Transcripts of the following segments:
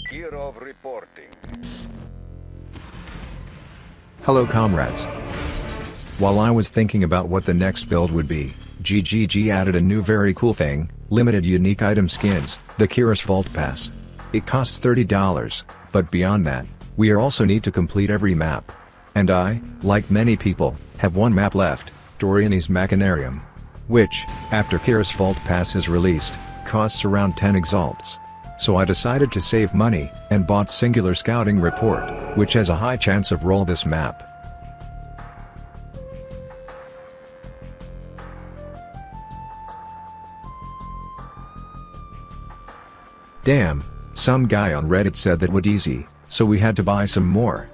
Kirov reporting. Hello comrades. While I was thinking about what the next build would be, GGG added a new very cool thing, limited unique item skins, the Kyrus Vault Pass. It costs $30, but beyond that, we also need to complete every map. And I, like many people, have one map left, Doriani's Machinarium. Which, after Kyrus Vault Pass is released, costs around 10 exalts. So I decided to save money, and bought Singular Scouting Report, which has a high chance of roll this map. Damn, some guy on Reddit said that would easy, so we had to buy some more.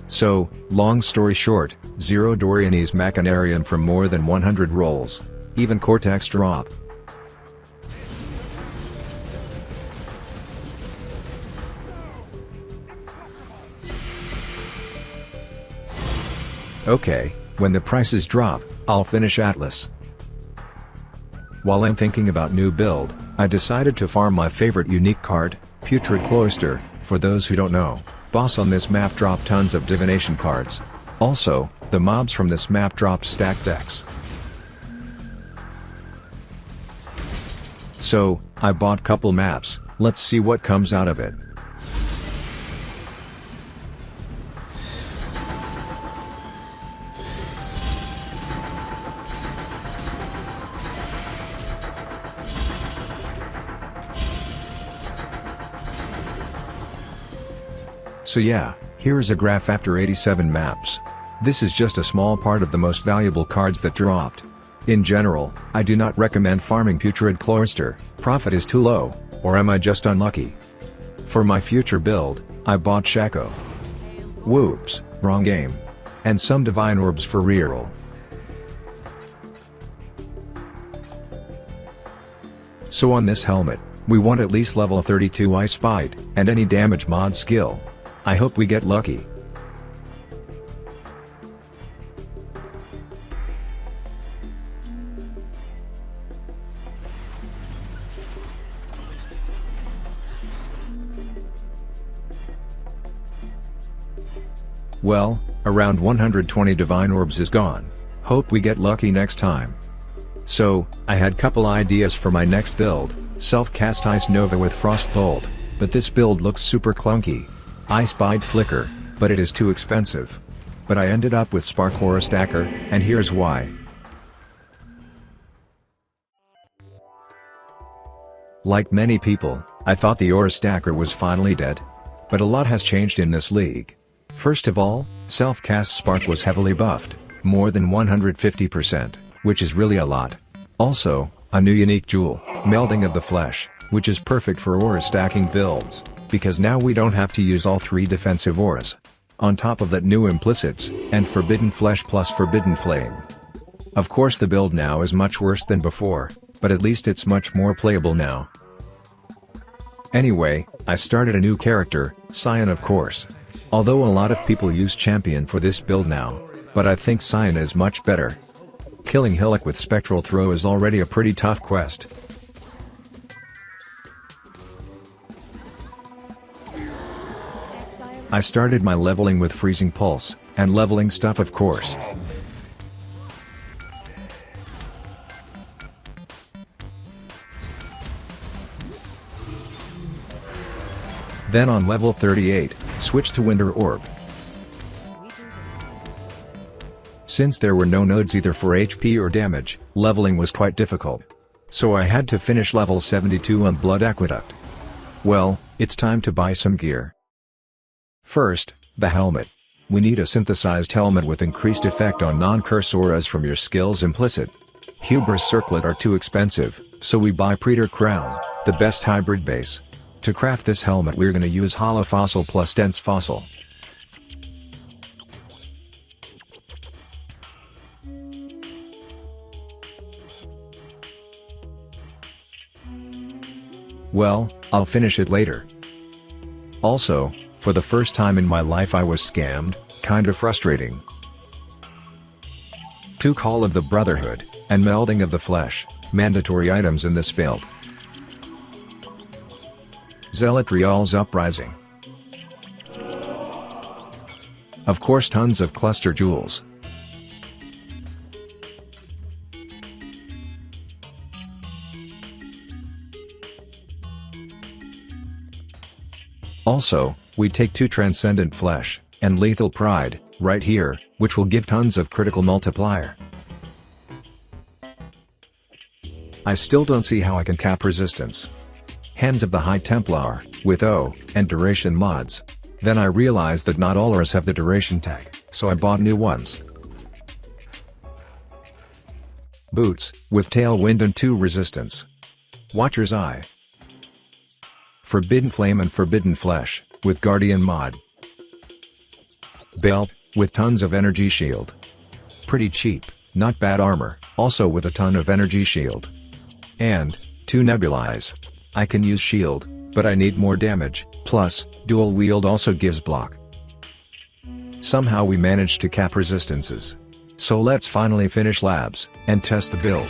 So, long story short, 0 Doriani's Machinarium from more than 100 rolls. Even Cortex drop. Okay, when the prices drop, I'll finish Atlas. While I'm thinking about new build, I decided to farm my favorite unique card, Putrid Cloister. For those who don't know, boss on this map drop tons of divination cards. Also, the mobs from this map drop stacked decks. So, I bought couple maps, let's see what comes out of it. So yeah, here is a graph after 87 maps. This is just a small part of the most valuable cards that dropped. In general, I do not recommend farming Putrid Cloister, profit is too low, or am I just unlucky? For my future build, I bought Shaco. Whoops, wrong game. And some Divine Orbs for reroll. So on this helmet, we want at least level 32 Ice Bite, and any damage mod skill. I hope we get lucky. Well, around 120 Divine Orbs is gone. Hope we get lucky next time. So, I had couple ideas for my next build, self-cast Ice Nova with Frost Bolt, but this build looks super clunky. Ice Bite Flicker, but it is too expensive. But I ended up with Spark Aura Stacker, and here's why. Like many people, I thought the Aura Stacker was finally dead. But a lot has changed in this league. First of all, self-cast Spark was heavily buffed, more than 150%, which is really a lot. Also, a new unique jewel, Melding of the Flesh, which is perfect for aura stacking builds, because now we don't have to use all 3 defensive auras. On top of that, new implicits, and Forbidden Flesh plus Forbidden Flame. Of course the build now is much worse than before, but at least it's much more playable now. Anyway, I started a new character, Scion of course. Although a lot of people use Champion for this build now, but I think Scion is much better. Killing Hillock with Spectral Throw is already a pretty tough quest. I started my leveling with Freezing Pulse, and leveling stuff of course. Then on level 38, switched to Winter Orb. Since there were no nodes either for HP or damage, leveling was quite difficult. So I had to finish level 72 on Blood Aqueduct. Well, it's time to buy some gear. First, the helmet. We need a synthesized helmet with increased effect on non-curse auras from your skills implicit. Hubris Circlet are too expensive, so we buy Praetor Crown, the best hybrid base. To craft this helmet we're gonna use Hollow Fossil plus Dense Fossil. Well, I'll finish it later. Also, for the first time in my life I was scammed, kinda frustrating. 2 Call of the Brotherhood, and Melding of the Flesh, mandatory items in this build. Zealotriel's Uprising. Of course, tons of cluster jewels. Also, we take 2 Transcendent Flesh, and Lethal Pride, right here, which will give tons of critical multiplier. I still don't see how I can cap resistance. Hands of the High Templar, with O, and duration mods. Then I realized that not all auras have the duration tag, so I bought new ones. Boots, with Tailwind and 2 resistance. Watcher's Eye. Forbidden Flame and Forbidden Flesh, with Guardian mod. Belt, with tons of energy shield. Pretty cheap, not bad armor, also with a ton of energy shield. And 2 Nebulize. I can use shield, but I need more damage, plus, dual wield also gives block. Somehow we managed to cap resistances. So let's finally finish labs, and test the build.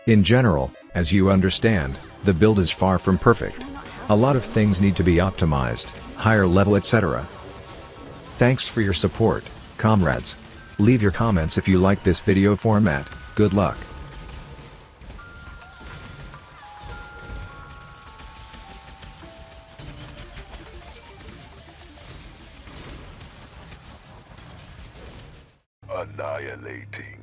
In general, as you understand, the build is far from perfect. A lot of things need to be optimized, higher level etc. Thanks for your support, comrades. Leave your comments if you like this video format. Good luck. Annihilating.